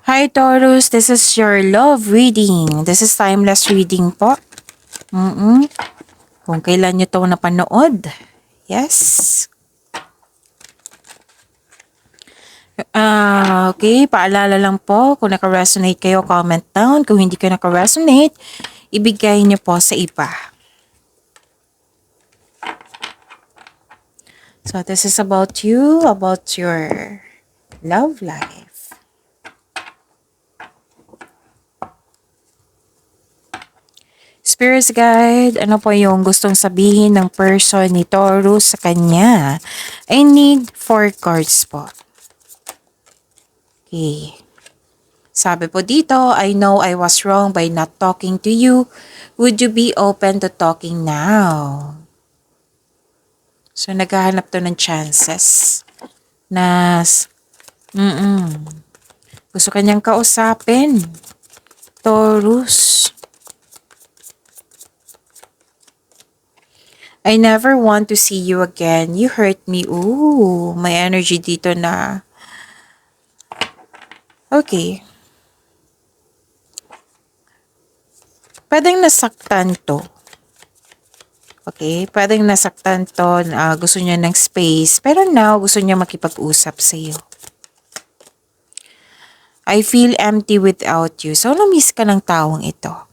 Hi Taurus, this is your love reading. This is timeless reading po. Kung kailan nyo to napanood. Yes. Okay, paalala lang po, kung naka-resonate kayo, comment down. Kung hindi kayo naka-resonate, ibigay nyo po sa iba. So this is about you, about your love life. Spirits guide, ano po yung gustong sabihin ng person ni Taurus sa kanya? I need 4 cards po. Okay. Sabi po dito, I know I was wrong by not talking to you. Would you be open to talking now? So, naghahanap to ng chances na gusto kanyang kausapin. Taurus. I never want to see you again. You hurt me. Ooh, may energy dito na. Okay. Pwedeng nasaktan to. Okay, pwedeng nasaktan to, gusto niya ng space, pero now gusto niya makipag-usap sa iyo. I feel empty without you. So, na-miss ka ng taong ito.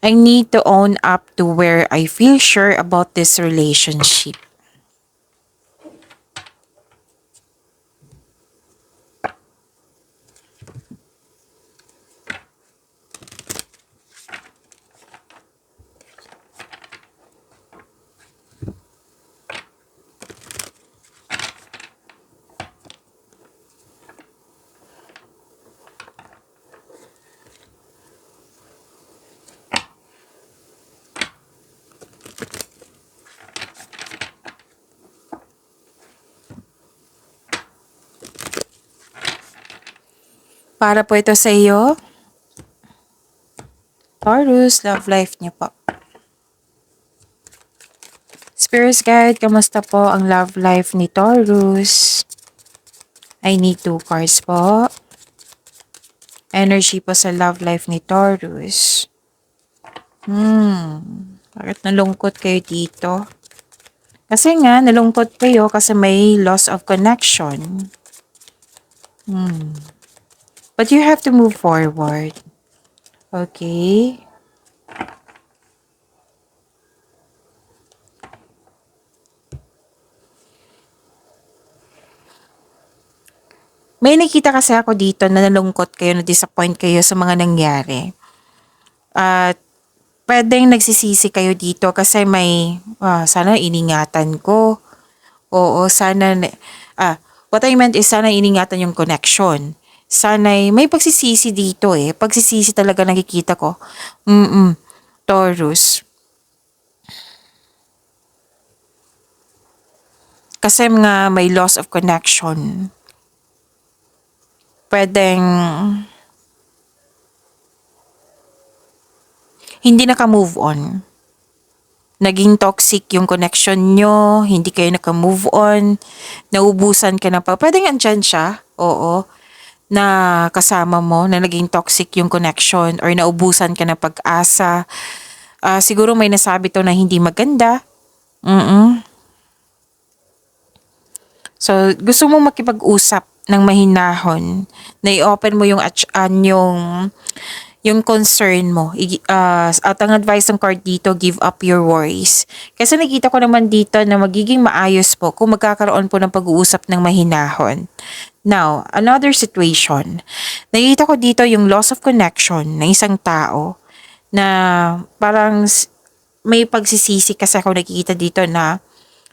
I need to own up to where I feel sure about this relationship. Para po ito sa iyo. Taurus, love life niyo po. Spirits guide, kamusta po ang love life ni Taurus? I need 2 cards po. Energy po sa love life ni Taurus. Bakit nalungkot kayo dito? Kasi nga, nalungkot kayo kasi may loss of connection. But you have to move forward. Okay? May nakita kasi ako dito na nalungkot kayo, na-disappoint kayo sa mga nangyari. At pwedeng nagsisisi kayo dito kasi may, sana iningatan ko. Oo, sana, what I meant is sana iningatan yung connection. Sana'y may pagsisisi dito eh. Pagsisisi talaga nakikita ko. Taurus. Kasi nga may loss of connection. Pwedeng hindi naka-move on. Naging toxic yung connection nyo, hindi kayo naka-move on, naubusan ka na pa. Pwedeng andyan siya, oo, na kasama mo, na naging toxic yung connection or naubusan ka na pag-asa. Siguro may nasabi to na hindi maganda. So, gusto mong makipag-usap ng mahinahon, na i-open mo yung concern mo. At ang advice ng card dito, give up your worries. Kasi nakita ko naman dito na magiging maayos po kung magkakaroon po ng pag-uusap ng mahinahon. Now, another situation. Nakita ko dito yung loss of connection ng isang tao na parang may pagsisisi kasi ako nakikita dito na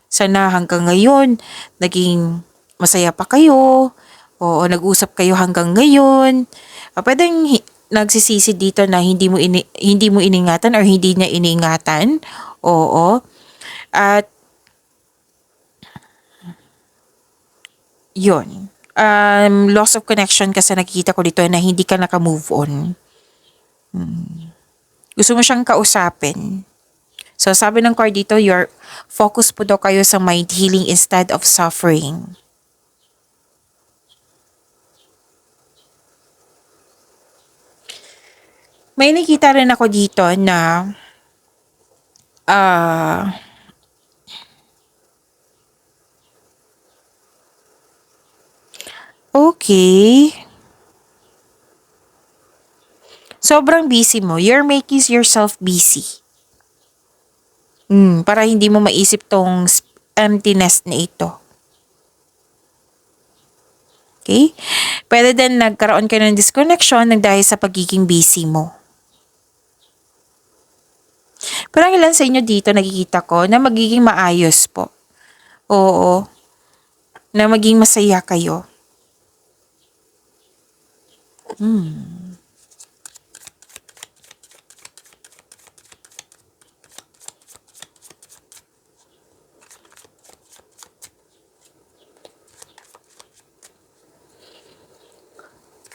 sana hanggang ngayon naging masaya pa kayo o nag-usap kayo hanggang ngayon. Pwedeng nagsisisi dito na hindi mo iningatan or hindi niya iningatan. Oo. At yun. Loss of connection kasi nakikita ko dito na hindi ka naka-move on. Gusto mo siyang kausapin. So, sabi ng card dito, your focus po daw kayo sa mind healing instead of suffering. May nakita rin ako dito na okay. Sobrang busy mo. You're making yourself busy. Para hindi mo maisip tong emptiness na ito. Okay? Pwede din nagkaroon ka ng disconnection dahil sa pagiging busy mo. Pero ang ilan sa inyo dito nakikita ko na magiging maayos po. Oo. Na maging masaya kayo.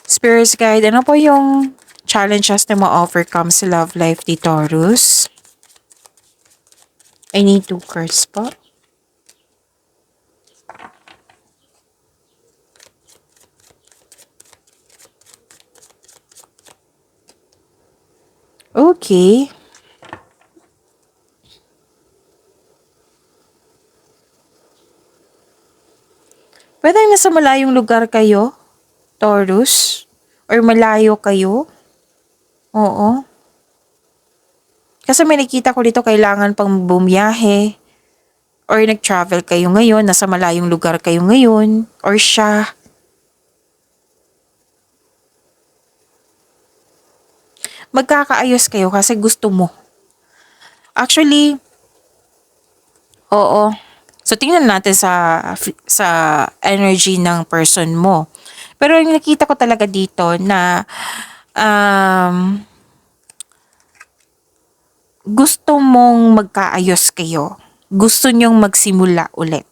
Spirits guide, ano po yung challenges na ma-overcome sa love life ni Taurus? I need 2 cards po. Okay. Pwede nasa malayong lugar kayo, Taurus? Or malayo kayo? Oo. Kasi may nakita ko dito kailangan pang bumiyahe. Or nag-travel kayo ngayon, nasa malayong lugar kayo ngayon. Or siya. Magkakaayos kayo kasi gusto mo. Actually, oo. So, tingnan natin sa energy ng person mo. Pero yung nakita ko talaga dito na gusto mong magkaayos kayo. Gusto nyong magsimula ulit.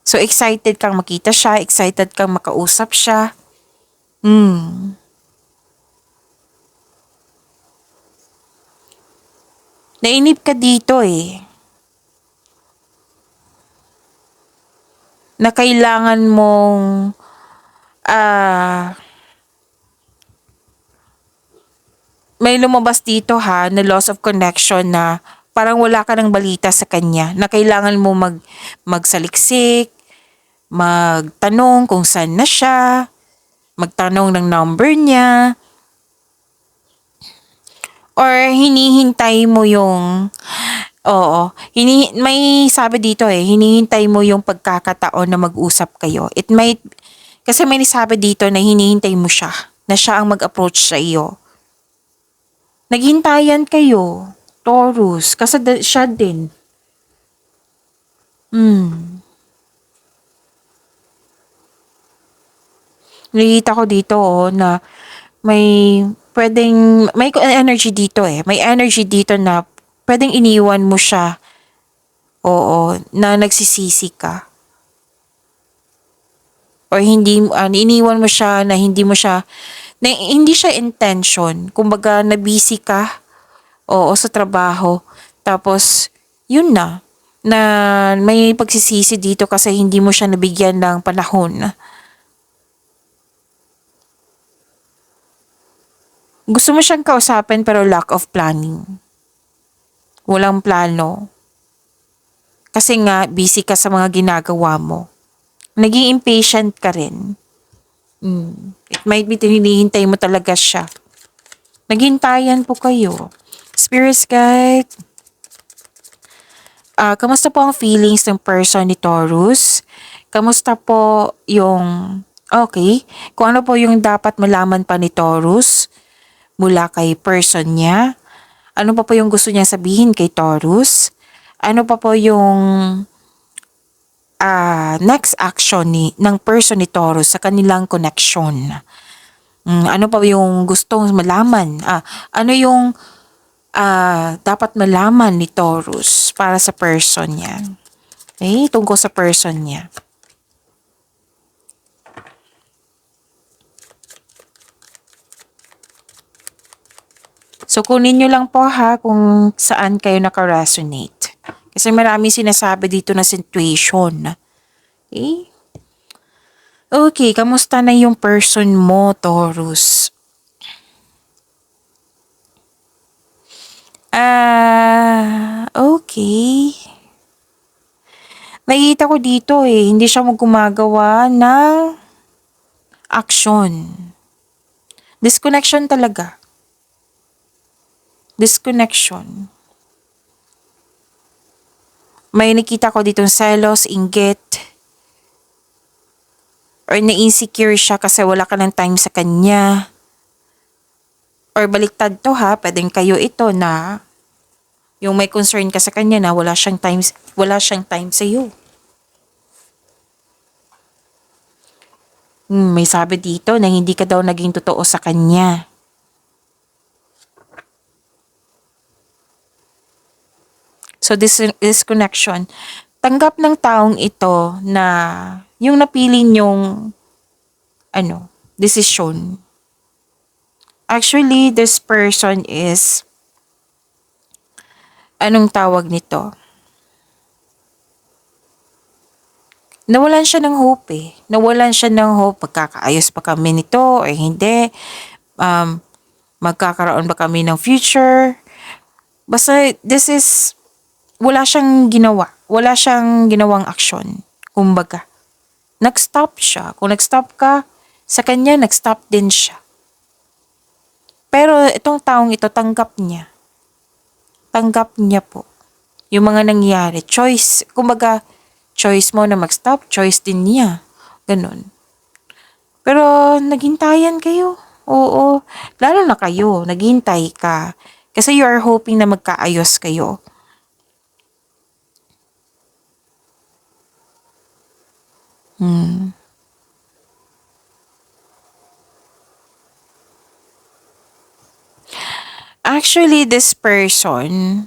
So, excited kang makita siya, excited kang makausap siya. Nainip ka dito eh. Na kailangan mong may lumabas dito na loss of connection na parang wala ka ng balita sa kanya. Na kailangan mo magsaliksik, magtanong kung saan na siya, magtanong ng number niya, or hinihintay mo yung, may sabi dito hinihintay mo yung pagkakataon na mag-usap kayo. It might, kasi may sabi dito na hinihintay mo siya, na siya ang mag-approach sa iyo. Naghintayan kayo, Taurus, kasi siya din. Nakita ko dito na may energy dito may energy dito na pwedeng iniwan mo siya. Oo, na nagsisisi ka. Or iniwan mo siya na hindi siya intention. Kumbaga, na-busy ka, sa trabaho. Tapos, yun na may pagsisisi dito kasi hindi mo siya nabigyan ng panahon. Gusto mo siyang kausapin pero lack of planning. Walang plano. Kasi nga, busy ka sa mga ginagawa mo. Naging impatient ka rin. It might be hinihintay mo talaga siya. Naghintayan po kayo. Spirits guide. Kamusta po ang feelings ng person ni Taurus? Kamusta po yung, kung ano po yung dapat malaman pa ni Taurus mula kay person niya? Ano pa po yung gusto niya sabihin kay Taurus? Ano pa po yung next action ng person ni Taurus sa kanilang connection? Ano pa yung gustong malaman? Ano yung dapat malaman ni Taurus para sa person niya? Okay, tungkol sa person niya. So, kunin nyo lang po ha kung saan kayo naka-resonate. Kasi maraming sinasabi dito na situation. Okay? Okay, kamusta na yung person mo, Taurus? Okay. Nakikita ko dito hindi siya gumagawa ng action. Disconnection talaga. Disconnection. May nakita ko ditong selos, inggit, or na-insecure siya kasi wala ka ng time sa kanya. Or baliktad to ha, pwedeng kayo ito na yung may concern ka sa kanya na wala siyang time sa iyo. May sabi dito na hindi ka daw naging totoo sa kanya. So this connection, tanggap ng taong ito na yung napili niyong desisyon. Actually, this person is, anong tawag nito? Nawalan siya ng hope Nawalan siya ng hope, magkakaayos pa kami nito o hindi. Magkakaroon ba kami ng future? Basta wala siyang ginawa. Wala siyang ginawang aksyon. Kumbaga, nag-stop siya. Kung nag-stop ka, sa kanya, nag-stop din siya. Pero itong taong ito, tanggap niya. Tanggap niya po yung mga nangyari. Choice, kumbaga, choice mo na mag-stop, choice din niya. Ganun. Pero naghintayan kayo. Oo. Lalo na kayo, naghintay ka. Kasi you are hoping na magkaayos kayo. Actually, this person,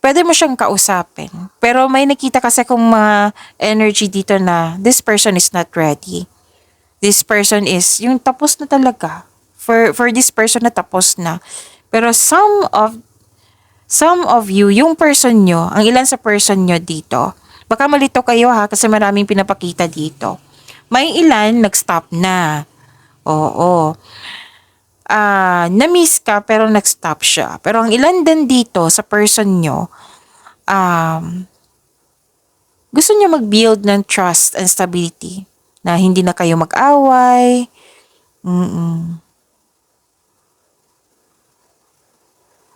pwede mo siyang kausapin. Pero may nakita kasi kung mga energy dito na this person is not ready. This person is, yung tapos na talaga. For this person na tapos na. Pero some of you, yung person nyo, ang ilan sa person nyo dito, baka malito kayo ha, kasi maraming pinapakita dito. May ilan, nag-stop na. Oo. Na-miss ka pero nag-stop siya. Pero ang ilan din dito sa person nyo, gusto niya mag-build ng trust and stability na hindi na kayo mag-away.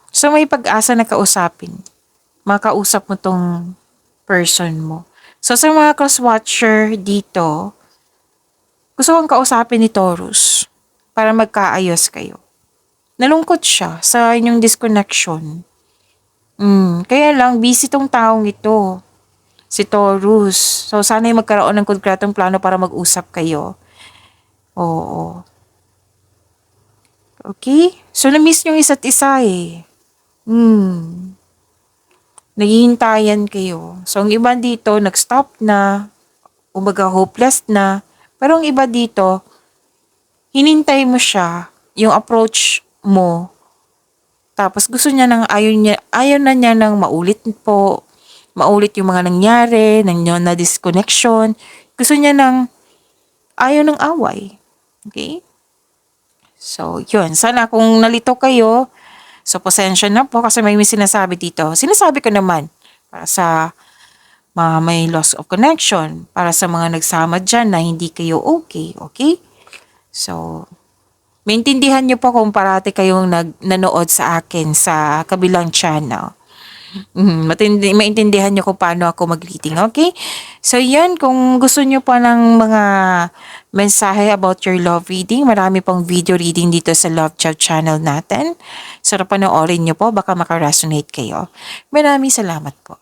So may pag-asa na kausapin. Makausap mo tong person mo. So sa mga cross-watcher dito, gusto kong kausapin ni Taurus para magkaayos kayo. Nalungkot siya sa inyong disconnection. Kaya lang, busy tong taong ito. Si Taurus. So, sana'y magkaroon ng konkretong plano para mag-usap kayo. Oo. Okay? So, na-miss yung isa't isa Naghihintayan kayo. So, ang iba dito, nag-stop na. Umaga hopeless na. Pero ang iba dito, hinintay mo siya, yung approach mo. Tapos gusto niya ayaw na niya nang maulit yung mga nangyari, na disconnection. Gusto niya ayaw ng away. Okay? So, yun. Sana kung nalito kayo, so pasensya na po kasi may sinasabi dito. Sinasabi ko naman para sa mga may loss of connection, para sa mga nagsama dyan na hindi kayo okay. Okay? So, maintindihan nyo po kung parati kayong nanood sa akin sa kabilang channel. Maintindihan nyo kung paano ako mag-reading, okay? So, yan. Kung gusto nyo pa ng mga mensahe about your love reading, marami pong video reading dito sa Love Chat channel natin. So, panoorin nyo po, baka makaresonate kayo. Maraming salamat po.